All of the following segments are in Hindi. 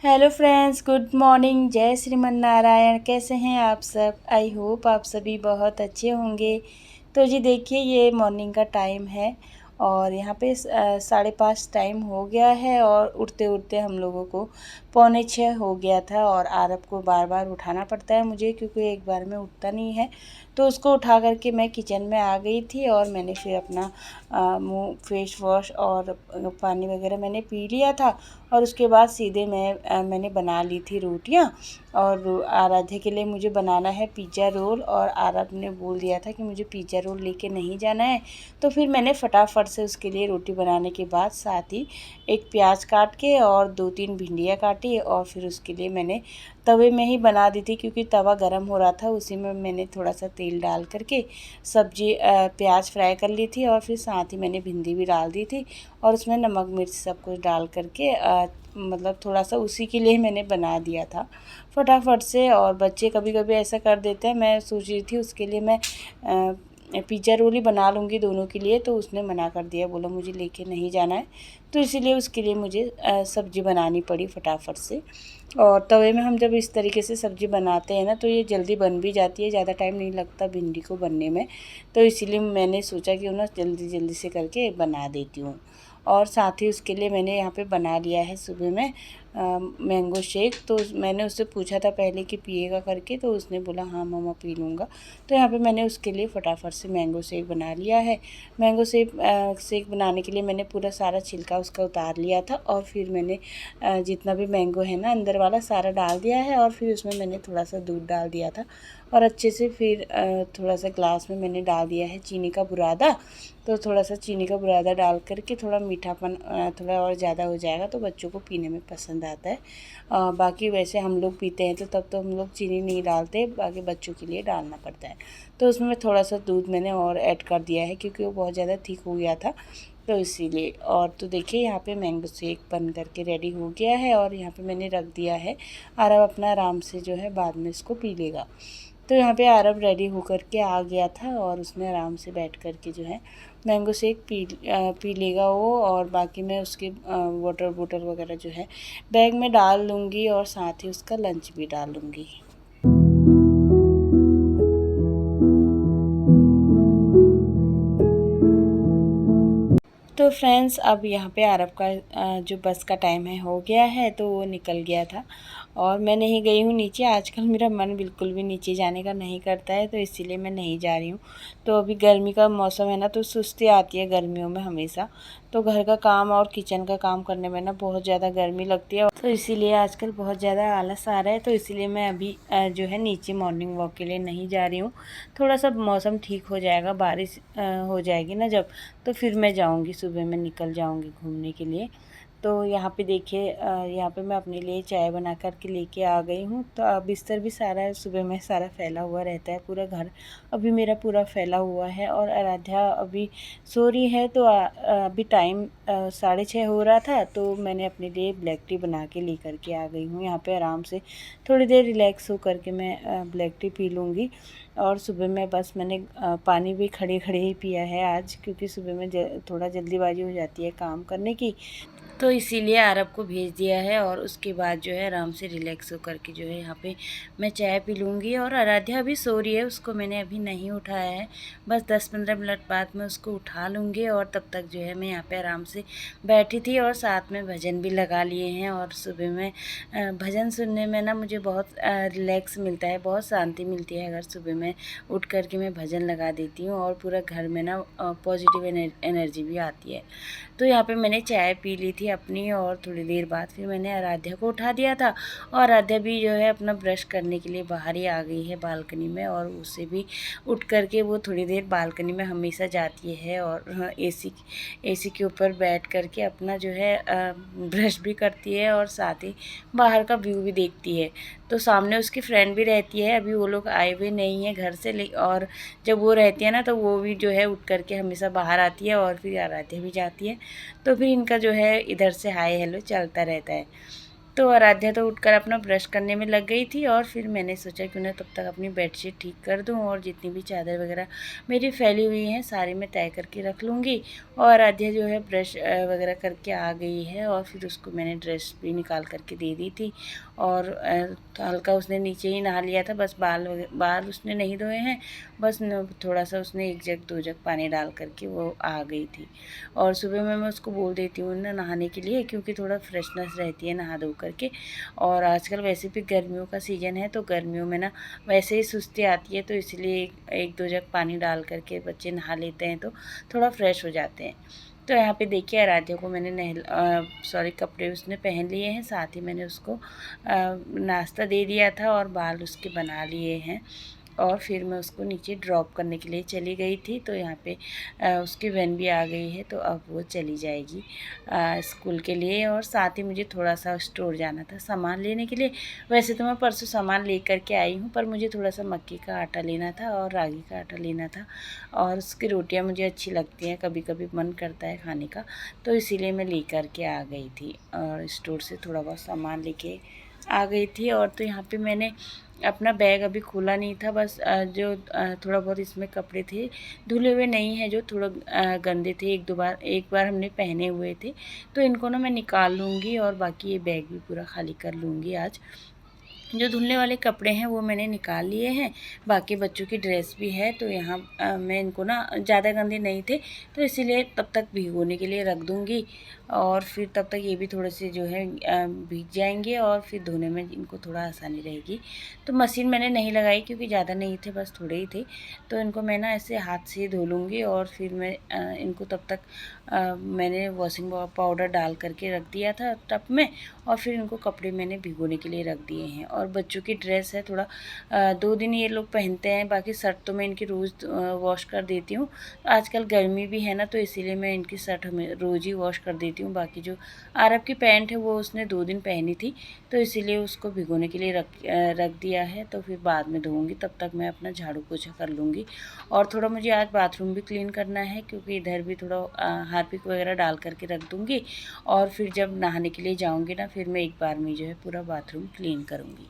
Hello friends, good morning. जय श्रीमन नारायण। कैसे हैं आप सब? आई होप आप सभी बहुत अच्छे होंगे। तो जी देखिए, ये मॉर्निंग का टाइम है और यहाँ पे 5:30 टाइम हो गया है और उठते उठते हम लोगों को 5:45 हो गया था। और आरब को बार बार उठाना पड़ता है मुझे, क्योंकि एक बार में उठता नहीं है। तो उसको उठा करके मैं किचन में आ गई थी और मैंने फिर अपना मुँह फेस वॉश और पानी वगैरह मैंने पी लिया था। और उसके बाद सीधे मैंने बना ली थी रोटियां। और आराध्या के लिए मुझे बनाना है पिज़्ज़ा रोल, और आरब ने बोल दिया था कि मुझे पिज़्ज़ा रोल लेके नहीं जाना है। तो फिर मैंने फटाफट से उसके लिए रोटी बनाने के बाद साथ ही एक प्याज काट के और 2-3 भिंडियाँ काटी, और फिर उसके लिए मैंने तवे में ही बना दी थी, क्योंकि तवा गरम हो रहा था। उसी में मैंने थोड़ा सा तेल डाल करके सब्जी प्याज फ्राई कर ली थी, और फिर साथ ही मैंने भिंडी भी डाल दी थी और उसमें नमक मिर्च सब कुछ डाल करके मतलब थोड़ा सा उसी के लिए मैंने बना दिया था फटाफट से। और बच्चे कभी कभी ऐसा कर देते हैं। मैं सोच रही थी उसके लिए मैं पिज़्ज़ा रोल ही बना लूँगी दोनों के लिए, तो उसने मना कर दिया, बोला मुझे लेके नहीं जाना है। तो इसीलिए उसके लिए मुझे सब्ज़ी बनानी पड़ी फटाफट से। और तवे में हम जब इस तरीके से सब्ज़ी बनाते हैं ना, तो ये जल्दी बन भी जाती है, ज़्यादा टाइम नहीं लगता भिंडी को बनने में। तो इसीलिए मैंने सोचा कि ना जल्दी जल्दी से करके बना देती हूँ। और साथ ही उसके लिए मैंने यहाँ पे बना लिया है सुबह में मैंगो शेक। तो मैंने उससे पूछा था पहले कि पिएगा करके, तो उसने बोला हाँ मम्मा पी लूँगा। तो यहाँ पे मैंने उसके लिए फटाफट से मैंगो शेक बना लिया है। मैंगो शेक बनाने के लिए मैंने पूरा सारा छिलका उसका उतार लिया था, और फिर मैंने जितना भी मैंगो है ना अंदर वाला सारा डाल दिया है, और फिर उसमें मैंने थोड़ा सा दूध डाल दिया था। और अच्छे से फिर थोड़ा सा ग्लास में मैंने डाल दिया है चीनी का बुरादा। तो थोड़ा सा चीनी का बुरादा डाल करके थोड़ा मीठापन थोड़ा और ज़्यादा हो जाएगा, तो बच्चों को पीने में पसंद आता है। बाकी वैसे हम लोग पीते हैं तो तब तो हम लोग चीनी नहीं डालते, बाकी बच्चों के लिए डालना पड़ता है। तो उसमें थोड़ा सा दूध मैंने और ऐड कर दिया है, क्योंकि वो बहुत ज़्यादा थिक हो गया था, तो इसीलिए। और तो देखिए यहाँ पे मैंगो शेक बन करके रेडी हो गया है, और यहाँ पे मैंने रख दिया है। आरब अपना आराम से जो है बाद में इसको पी लेगा। तो यहाँ पे आरब रेडी होकर के आ गया था, और उसने आराम से बैठ कर के जो है मैंगो शेक पी लेगा वो। और बाकी मैं उसके वाटर बोतल वगैरह जो है बैग में डाल लूँगी, और साथ ही उसका लंच भी डाल लूँगी। तो फ्रेंड्स, अब यहाँ पे आरब का जो बस का टाइम है हो गया है, तो वो निकल गया था और मैं नहीं गई हूँ नीचे। आजकल मेरा मन बिल्कुल भी नीचे जाने का नहीं करता है, तो इसीलिए मैं नहीं जा रही हूँ। तो अभी गर्मी का मौसम है ना, तो सुस्ती आती है गर्मियों में हमेशा। तो घर का काम और किचन का काम करने में ना बहुत ज़्यादा गर्मी लगती है, तो इसीलिए आजकल बहुत ज़्यादा आलस आ रहा है। तो इसीलिए मैं अभी जो है नीचे मॉर्निंग वॉक के लिए नहीं जा रही हूँ। थोड़ा सा मौसम ठीक हो जाएगा, बारिश हो जाएगी ना जब, तो फिर मैं जाऊँगी, सुबह में निकल जाऊँगी घूमने के लिए। तो यहाँ पे देखिए, यहाँ पे मैं अपने लिए चाय बना कर के लेके आ गई हूँ। तो बिस्तर भी सारा सुबह में सारा फैला हुआ रहता है, पूरा घर अभी मेरा पूरा फैला हुआ है। और आराध्या अभी सो रही है, तो अभी टाइम 6:30 हो रहा था, तो मैंने अपने लिए ब्लैक टी बना के ले करके आ गई हूँ। यहाँ पे आराम से थोड़ी देर रिलैक्स हो करके मैं ब्लैक टी पी लूँगी। और सुबह में बस मैंने पानी भी खड़े खड़े ही पिया है आज, क्योंकि सुबह में थोड़ा जल्दीबाजी हो जाती है काम करने की। तो इसीलिए आरब को भेज दिया है, और उसके बाद जो है आराम से रिलैक्स होकर के जो है यहाँ पे मैं चाय पी लूँगी। और आराध्या अभी सो रही है, उसको मैंने अभी नहीं उठाया है, बस 10-15 मिनट बाद मैं उसको उठा लूँगी। और तब तक जो है मैं यहाँ पे आराम से बैठी थी, और साथ में भजन भी लगा लिए हैं। और सुबह में भजन सुनने में ना मुझे बहुत रिलैक्स मिलता है, बहुत शांति मिलती है अगर सुबह में उठ कर के मैं भजन लगा देती हूँ, और पूरा घर में ना पॉजिटिव एनर्जी भी आती है। तो यहाँ पे मैंने चाय पी ली थी अपनी, और थोड़ी देर बाद फिर मैंने आराध्या को उठा दिया था। और आराध्या भी जो है अपना ब्रश करने के लिए बाहर ही आ गई है बालकनी में, और उससे भी उठ करके वो थोड़ी देर बालकनी में हमेशा जाती है, और एसी के ऊपर बैठ करके अपना जो है ब्रश भी करती है, और साथ ही बाहर का व्यू भी देखती है। तो सामने उसकी फ्रेंड भी रहती है, अभी वो लोग आए हुए नहीं हैं घर से, और जब वो रहती है ना, तो वो भी जो है उठ करके हमेशा बाहर आती है, और फिर आराध्या भी जाती है। तो फिर इनका जो है इधर से हाय हेलो चलता रहता है। तो आराध्या तो उठकर अपना ब्रश करने में लग गई थी और फिर मैंने सोचा कि उन्हें तब तक अपनी बेडशीट ठीक कर दूं और जितनी भी चादर वगैरह मेरी फैली हुई हैं सारी मैं तय करके रख लूँगी। और आराध्या जो है ब्रश वगैरह करके आ गई है और फिर उसको मैंने ड्रेस भी निकाल करके दे दी थी। और हल्का उसने नीचे ही नहा लिया था, बस बाल उसने नहीं धोए हैं, बस थोड़ा सा उसने 1 जग 2 जग पानी डाल करके वो आ गई थी। और सुबह में मैं उसको बोल देती हूँ ना नहाने के लिए, क्योंकि थोड़ा फ्रेशनेस रहती है नहा धो करके। और आजकल वैसे भी गर्मियों का सीज़न है, तो गर्मियों में ना वैसे ही सुस्ती आती है, तो इसलिए 1-2 जग पानी डाल करके बच्चे नहा लेते हैं तो थोड़ा फ्रेश हो जाते हैं। तो यहाँ पे देखिए आराध्या को मैंने कपड़े उसने पहन लिए हैं, साथ ही मैंने उसको नाश्ता दे दिया था और बाल उसके बना लिए हैं। और फिर मैं उसको नीचे ड्रॉप करने के लिए चली गई थी। तो यहाँ पे उसकी वैन भी आ गई है, तो अब वो चली जाएगी स्कूल के लिए। और साथ ही मुझे थोड़ा सा स्टोर जाना था सामान लेने के लिए। वैसे तो मैं परसों सामान ले कर के आई हूँ, पर मुझे थोड़ा सा मक्की का आटा लेना था और रागी का आटा लेना था। और उसकी रोटियाँ मुझे अच्छी लगती हैं, कभी कभी मन करता है खाने का, तो इसीलिए मैं ले कर के आ गई थी और स्टोर से थोड़ा बहुत सामान लेके आ गई थी। और तो यहाँ पे मैंने अपना बैग अभी खोला नहीं था, बस थोड़ा बहुत इसमें कपड़े थे, धुले हुए नहीं हैं, जो थोड़ा गंदे थे, एक बार हमने पहने हुए थे, तो इनको ना मैं निकाल लूँगी और बाकी ये बैग भी पूरा खाली कर लूँगी आज। जो धुलने वाले कपड़े हैं वो मैंने निकाल लिए हैं, बाकी बच्चों की ड्रेस भी है, तो यहाँ मैं इनको ना ज़्यादा गंदे नहीं थे, तो इसीलिए तब तक भिगोने के लिए रख दूँगी। और फिर तब तक ये भी थोड़े से जो है भीग जाएंगे और फिर धोने में इनको थोड़ा आसानी रहेगी। तो मशीन मैंने नहीं लगाई क्योंकि ज़्यादा नहीं थे, बस थोड़े ही थे, तो इनको मैं ना ऐसे हाथ से धो लूँगी। और फिर मैं इनको तब तक मैंने वॉशिंग पाउडर डाल करके रख दिया था टब में, और फिर इनको कपड़े मैंने भिगोने के लिए रख दिए हैं। और बच्चों की ड्रेस है, थोड़ा 2 दिन ये लोग पहनते हैं, बाकी शर्ट तो मैं इनकी रोज़ वॉश कर देती हूँ। आजकल गर्मी भी है ना, तो इसीलिए मैं इनकी शर्ट हमें रोज़ ही वॉश कर देती हूँ। बाकी जो आरब की पैंट है वो उसने 2 दिन पहनी थी, तो इसीलिए उसको भिगोने के लिए रख दिया है, तो फिर बाद में धोऊँगी। तब तक मैं अपना झाड़ू पोछा कर लूँगी। और थोड़ा मुझे आज बाथरूम भी क्लीन करना है, क्योंकि इधर भी थोड़ा हार्पिक वगैरह डाल करके रख दूँगी। और फिर जब नहाने के लिए जाऊँगी ना, फिर मैं एक बार में जो है पूरा बाथरूम क्लीन करूँगी।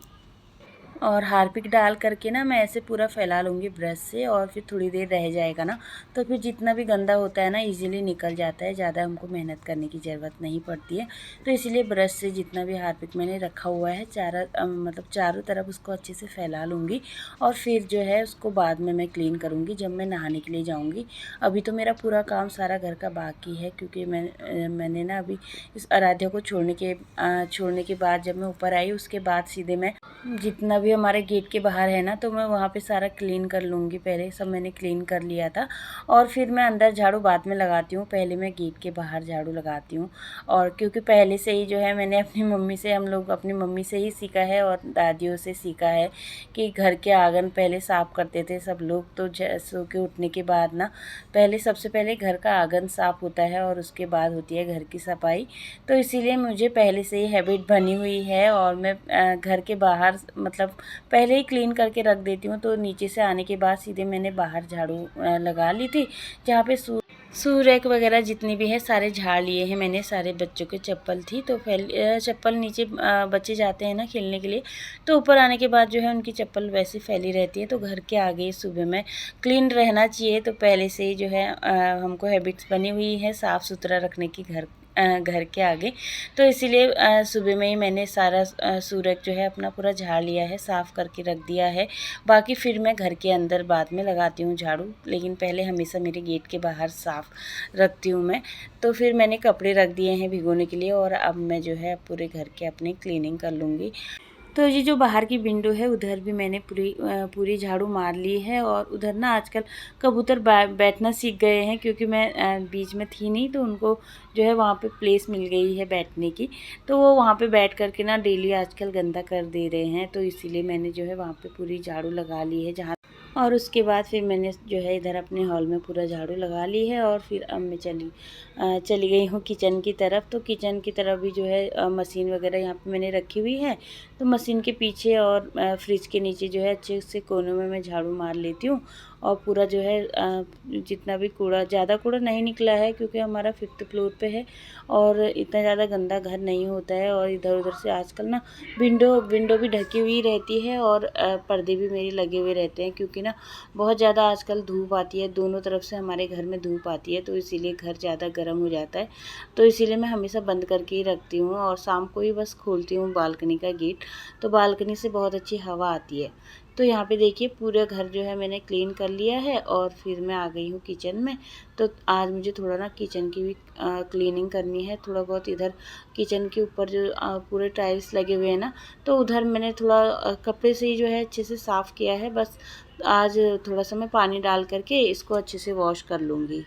और हार्पिक डाल करके ना मैं ऐसे पूरा फैला लूँगी ब्रश से, और फिर थोड़ी देर रह जाएगा ना, तो फिर जितना भी गंदा होता है ना इजीली निकल जाता है, ज़्यादा हमको मेहनत करने की ज़रूरत नहीं पड़ती है। तो इसीलिए ब्रश से जितना भी हार्पिक मैंने रखा हुआ है मतलब चारों तरफ उसको अच्छे से फैला लूँगी। और फिर जो है उसको बाद में मैं क्लीन करूँगी जब मैं नहाने के लिए जाऊँगी। अभी तो मेरा पूरा काम सारा घर का बाकी है, क्योंकि मैंने ना अभी इस आराध्या को छोड़ने के बाद जब मैं ऊपर आई, उसके बाद सीधे मैं जितना भी हमारे गेट के बाहर है ना, तो मैं वहाँ पे सारा क्लीन कर लूँगी। पहले सब मैंने क्लीन कर लिया था, और फिर मैं अंदर झाड़ू बाद में लगाती हूँ, पहले मैं गेट के बाहर झाड़ू लगाती हूँ। और क्योंकि पहले से ही जो है मैंने हम लोग अपनी मम्मी से ही सीखा है और दादियों से सीखा है कि घर के आंगन पहले साफ़ करते थे सब लोग। तो सो के उठने के बाद ना सबसे पहले घर का आंगन साफ़ होता है और उसके बाद होती है घर की सफाई। तो इसीलिए मुझे पहले से ही हैबिट बनी हुई है, और मैं घर के बाहर मतलब पहले ही क्लीन करके रख देती हूँ। तो नीचे से आने के बाद सीधे मैंने बाहर झाड़ू लगा ली थी, जहाँ पे शू रैक वगैरह जितनी भी है सारे झाड़ लिए हैं मैंने। सारे बच्चों के चप्पल थी, तो चप्पल नीचे बच्चे जाते हैं ना खेलने के लिए, तो ऊपर आने के बाद जो है उनकी चप्पल वैसे फैली रहती है। तो घर के आगे सुबह में क्लीन रहना चाहिए, तो पहले से ही जो है हमको हैबिट्स बनी हुई है साफ़ सुथरा रखने की घर के आगे। तो इसीलिए सुबह में ही मैंने सारा सूरज जो है अपना पूरा झाड़ लिया है, साफ़ करके रख दिया है। बाकी फिर मैं घर के अंदर बाद में लगाती हूँ झाड़ू, लेकिन पहले हमेशा मेरे गेट के बाहर साफ़ रखती हूँ मैं। तो फिर मैंने कपड़े रख दिए हैं भिगोने के लिए, और अब मैं जो है पूरे घर के अपने क्लीनिंग कर लूँगी। तो ये जो बाहर की विंडो है उधर भी मैंने पूरी झाड़ू मार ली है। और उधर ना आजकल कबूतर बैठना सीख गए हैं, क्योंकि मैं बीच में थी नहीं, तो उनको जो है वहाँ पे प्लेस मिल गई है बैठने की, तो वो वहाँ पे बैठ करके ना डेली आजकल गंदा कर दे रहे हैं। तो इसीलिए मैंने जो है वहाँ पे पूरी झाड़ू लगा ली है जहाँ। और उसके बाद फिर मैंने जो है इधर अपने हॉल में पूरा झाड़ू लगा ली है। और फिर अब मैं चली गई हूँ किचन की तरफ। तो किचन की तरफ भी जो है मशीन वगैरह यहाँ पे मैंने रखी हुई है, तो तो मशीन के पीछे और फ्रिज के नीचे जो है अच्छे से कोनों में मैं झाड़ू मार लेती हूँ। और पूरा जो है जितना भी कूड़ा, ज़्यादा कूड़ा नहीं निकला है क्योंकि हमारा 5th फ्लोर पे है और इतना ज़्यादा गंदा घर नहीं होता है। और इधर उधर से आजकल ना विंडो भी ढकी हुई रहती है और पर्दे भी मेरे लगे हुए रहते हैं, क्योंकि ना बहुत ज़्यादा आजकल धूप आती है, दोनों तरफ से हमारे घर में धूप आती है, तो इसीलिए घर ज़्यादा गर्म हो जाता है। तो इसीलिए मैं हमेशा बंद करके ही रखती हूँ और शाम को ही बस खोलती हूँ बालकनी का गेट, तो बालकनी से बहुत अच्छी हवा आती है। तो यहाँ पे देखिए पूरा घर जो है मैंने क्लीन कर लिया है और फिर मैं आ गई हूँ किचन में। तो आज मुझे थोड़ा ना किचन की भी क्लीनिंग करनी है। थोड़ा बहुत इधर किचन के ऊपर जो पूरे टाइल्स लगे हुए हैं ना, तो उधर मैंने थोड़ा कपड़े से ही जो है अच्छे से साफ़ किया है। बस आज थोड़ा सा मैं पानी डाल करके इसको अच्छे से वॉश कर लूँगी।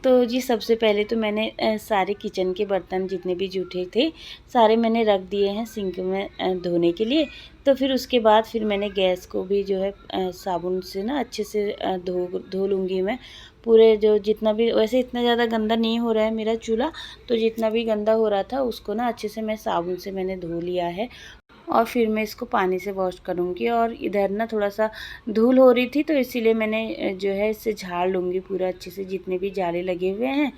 तो जी सबसे पहले तो मैंने सारे किचन के बर्तन जितने भी जूठे थे सारे मैंने रख दिए हैं सिंक में धोने के लिए। तो फिर उसके बाद फिर मैंने गैस को भी जो है साबुन से ना अच्छे से धो लूँगी मैं। पूरे जो जितना भी, वैसे इतना ज़्यादा गंदा नहीं हो रहा है मेरा चूल्हा, तो जितना भी गंदा हो रहा था उसको ना अच्छे से मैं साबुन से मैंने धो लिया है। और फिर मैं इसको पानी से वॉश करूँगी। और इधर ना थोड़ा सा धूल हो रही थी, तो इसीलिए मैंने जो है इसे झाड़ लूँगी पूरा अच्छे से, जितने भी जाले लगे हुए हैं।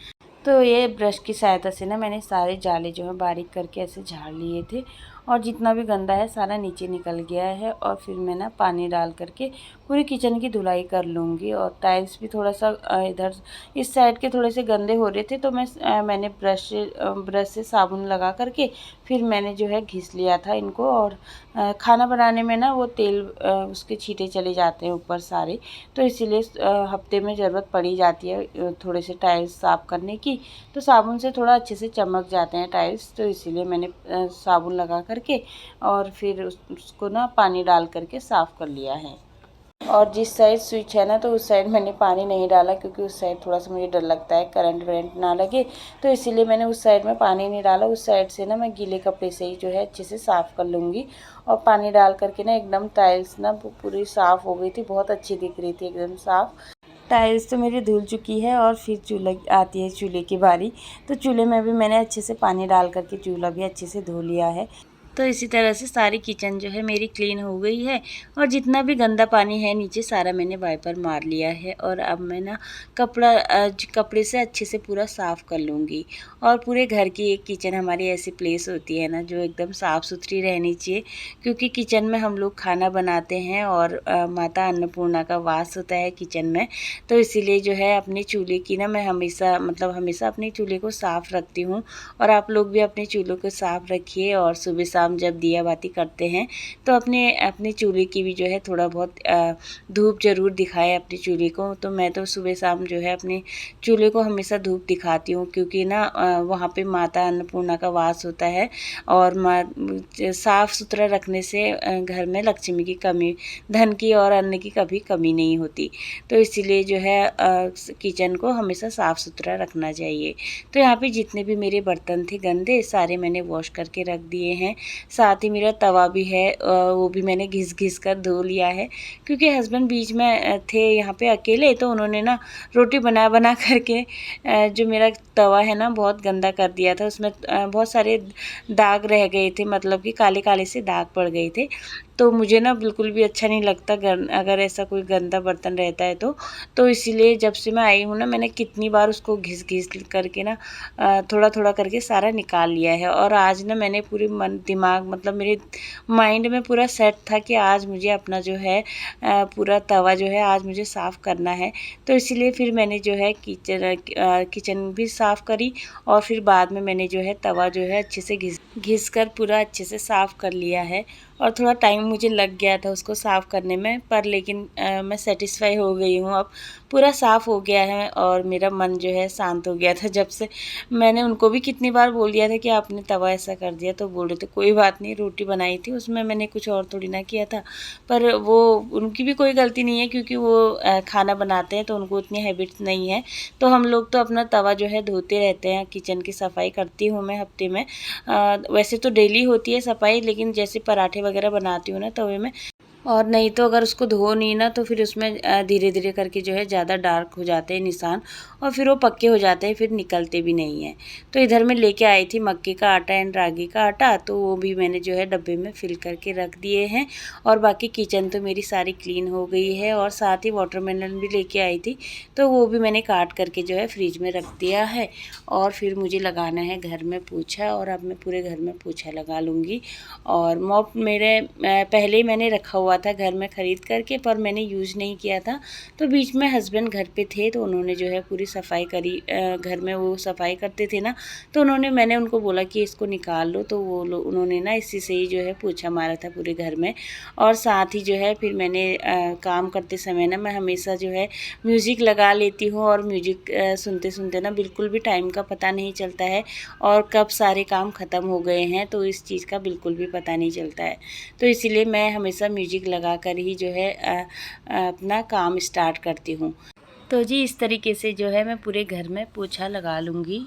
तो ये ब्रश की सहायता से ना मैंने सारे जाले जो है बारीक करके ऐसे झाड़ लिए थे और जितना भी गंदा है सारा नीचे निकल गया है। और फिर मैं ना पानी डाल करके पूरी किचन की धुलाई कर लूँगी। और टाइल्स भी थोड़ा सा इधर इस साइड के थोड़े से गंदे हो रहे थे, तो मैंने ब्रश से साबुन लगा करके फिर मैंने जो है घिस लिया था इनको। और खाना बनाने में ना वो तेल उसके छींटे चले जाते हैं ऊपर सारे, तो इसीलिए हफ्ते में ज़रूरत पड़ी जाती है थोड़े से टाइल्स साफ़ करने की। तो साबुन से थोड़ा अच्छे से चमक जाते हैं टाइल्स, तो इसीलिए मैंने साबुन लगा करके और फिर उसको ना पानी डाल करके साफ़ कर लिया है। और जिस साइड स्विच है ना, तो उस साइड मैंने पानी नहीं डाला क्योंकि उस साइड थोड़ा सा मुझे डर लगता है करंट वरेंट ना लगे, तो इसीलिए मैंने उस साइड में पानी नहीं डाला। उस साइड से ना मैं गीले कपड़े से ही जो है अच्छे से साफ़ कर लूँगी। और पानी डाल करके ना एकदम टाइल्स ना पूरी साफ़ हो गई थी, बहुत अच्छी दिख रही थी एकदम साफ़। टाइल्स तो मेरी धुल चुकी है और फिर चूल्हा आती है चूल्हे की बारी, तो चूल्हे में भी मैंने अच्छे से पानी डाल करके चूल्हा भी अच्छे से धो लिया है। तो इसी तरह से सारी किचन जो है मेरी क्लीन हो गई है और जितना भी गंदा पानी है नीचे सारा मैंने वाइपर मार लिया है। और अब मैं ना कपड़े से अच्छे से पूरा साफ़ कर लूँगी। और पूरे घर की एक किचन हमारी ऐसी प्लेस होती है ना जो एकदम साफ़ सुथरी रहनी चाहिए, क्योंकि किचन में हम लोग खाना बनाते हैं और माता अन्नपूर्णा का वास होता है किचन में। तो इसीलिए जो है अपने चूल्हे की ना मैं हमेशा अपने चूल्हे को साफ़ रखती हूँ। और आप लोग भी अपने चूल्हों को साफ़ रखिए। और सुबह शाम जब दिया बाती करते हैं तो अपने चूल्हे की भी जो है थोड़ा बहुत धूप ज़रूर दिखाएं अपने चूल्हे को। तो मैं तो सुबह शाम जो है अपने चूल्हे को हमेशा धूप दिखाती हूँ, क्योंकि ना वहाँ पे माता अन्नपूर्णा का वास होता है। और साफ़ सुथरा रखने से घर में लक्ष्मी की कमी, धन की और अन्न की कभी कमी नहीं होती। तो इसीलिए जो है किचन को हमेशा साफ़ सुथरा रखना चाहिए। तो यहाँ पे जितने भी मेरे बर्तन थे गंदे सारे मैंने वॉश करके रख दिए हैं। साथ ही मेरा तवा भी है, वो भी मैंने घिस कर धो लिया है, क्योंकि हस्बैंड बीच में थे यहाँ पे अकेले, तो उन्होंने ना रोटी बना करके जो मेरा तवा है ना बहुत गंदा कर दिया था। उसमें बहुत सारे दाग रह गए थे, मतलब कि काले काले से दाग पड़ गए थे। तो मुझे ना बिल्कुल भी अच्छा नहीं लगता अगर ऐसा कोई गंदा बर्तन रहता है तो इसीलिए जब से मैं आई हूँ ना मैंने कितनी बार उसको घिस करके ना थोड़ा थोड़ा करके सारा निकाल लिया है। और आज ना मैंने पूरी दिमाग, मतलब मेरे माइंड में पूरा सेट था कि आज मुझे अपना जो है पूरा तवा जो है आज मुझे साफ़ करना है। तो इसीलिए फिर मैंने जो है किचन भी साफ़ करी और फिर बाद में मैंने जो है तवा जो है अच्छे से घिस कर पूरा अच्छे से साफ़ कर लिया है। और थोड़ा टाइम मुझे लग गया था उसको साफ़ करने में, पर लेकिन मैं सेटिस्फाई हो गई हूँ। अब पूरा साफ़ हो गया है और मेरा मन जो है शांत हो गया था। जब से मैंने उनको भी कितनी बार बोल दिया था कि आपने तवा ऐसा कर दिया, तो बोल रहे थे कोई बात नहीं, रोटी बनाई थी उसमें मैंने कुछ और थोड़ी ना किया था। पर वो उनकी भी कोई गलती नहीं है, क्योंकि वो खाना बनाते हैं तो उनको उतनी हैबिट्स नहीं है। तो हम लोग तो अपना तवा जो है धोते रहते हैं। किचन की सफाई करती हूँ मैं हफ्ते में, वैसे तो डेली होती है सफाई, लेकिन जैसे पराठे वगैरह बनाती हूँ ना तवे में, और नहीं तो अगर उसको धो नहीं ना तो फिर उसमें धीरे धीरे करके जो है ज़्यादा डार्क हो जाते हैं निशान और फिर वो पक्के हो जाते हैं, फिर निकलते भी नहीं हैं। तो इधर मैं लेके आई थी मक्के का आटा एंड रागी का आटा, तो वो भी मैंने जो है डब्बे में फिल करके रख दिए हैं। और बाकी किचन तो मेरी सारी क्लीन हो गई है। और साथ ही वाटरमेलन भी लेके आई थी, तो वो भी मैंने काट करके जो है फ्रिज में रख दिया है। और फिर मुझे लगाना है घर में पोछा, और अब मैं पूरे घर में पोछा लगा लूँगी। और मॉप मेरे पहले ही मैंने रखा हुआ था घर में ख़रीद करके, पर मैंने यूज़ नहीं किया था। तो बीच में हस्बैंड घर पे थे, तो उन्होंने जो है पूरी सफाई करी। घर में वो सफाई करते थे ना, तो मैंने उनको बोला कि इसको निकाल लो, तो उन्होंने ना इसी से ही जो है पोछा मारा था पूरे घर में। और साथ ही जो है फिर मैंने काम करते समय ना मैं हमेशा जो है म्यूज़िक लगा लेती हूँ, और म्यूज़िक सुनते सुनते ना बिल्कुल भी टाइम का पता नहीं चलता है, और कब सारे काम ख़त्म हो गए हैं तो इस चीज़ का बिल्कुल भी पता नहीं चलता है। तो इसीलिए मैं हमेशा म्यूज़िक लगा कर ही जो है अपना काम स्टार्ट करती हूँ। तो जी इस तरीके से जो है मैं पूरे घर में पोछा लगा लूँगी।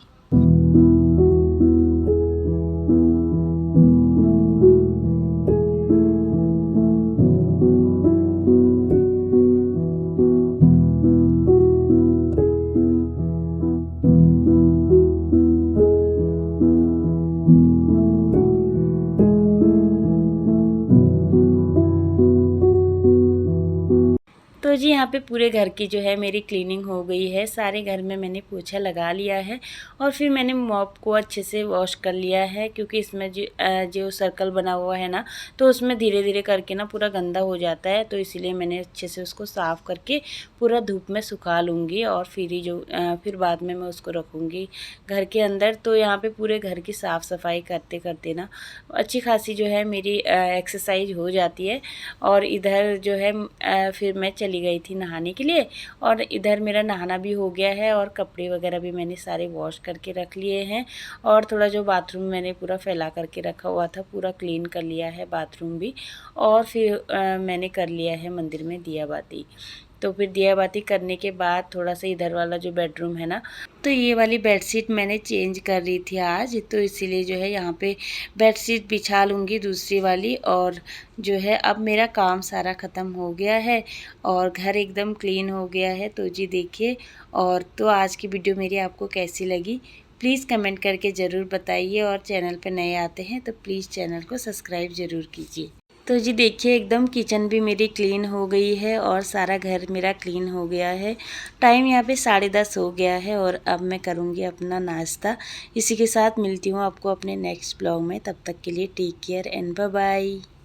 तो जी यहाँ पे पूरे घर की जो है मेरी क्लीनिंग हो गई है। सारे घर में मैंने पोछा लगा लिया है, और फिर मैंने मॉप को अच्छे से वॉश कर लिया है, क्योंकि इसमें जो सर्कल बना हुआ है ना, तो उसमें धीरे धीरे करके ना पूरा गंदा हो जाता है। तो इसीलिए मैंने अच्छे से उसको साफ़ करके पूरा धूप में सुखा लूँगी, और फिर ही फिर बाद में मैं उसको रखूँगी घर के अंदर। तो यहाँ पर पूरे घर की साफ़ सफाई करते करते ना अच्छी खासी जो है मेरी एक्सरसाइज हो जाती है। और इधर जो है फिर मैं चली गई थी नहाने के लिए, और इधर मेरा नहाना भी हो गया है, और कपड़े वगैरह भी मैंने सारे वॉश करके रख लिए हैं। और थोड़ा जो बाथरूम मैंने पूरा फैला करके रखा हुआ था, पूरा क्लीन कर लिया है बाथरूम भी। और फिर मैंने कर लिया है मंदिर में दिया बाती। तो फिर दिया बाती करने के बाद थोड़ा सा इधर वाला जो बेडरूम है ना, तो ये वाली बेडशीट मैंने चेंज कर रही थी आज, तो इसीलिए जो है यहाँ पे बेडशीट बिछा लूँगी दूसरी वाली। और जो है अब मेरा काम सारा ख़त्म हो गया है, और घर एकदम क्लीन हो गया है। तो जी देखिए, और तो आज की वीडियो मेरी आपको कैसी लगी प्लीज़ कमेंट करके ज़रूर बताइए, और चैनल पे नए आते हैं तो प्लीज़ चैनल को सब्सक्राइब ज़रूर कीजिए। तो जी देखिए एकदम किचन भी मेरी क्लीन हो गई है, और सारा घर मेरा क्लीन हो गया है। टाइम यहाँ पे 10:30 हो गया है, और अब मैं करूँगी अपना नाश्ता। इसी के साथ मिलती हूँ आपको अपने नेक्स्ट ब्लॉग में। तब तक के लिए take care and bye bye.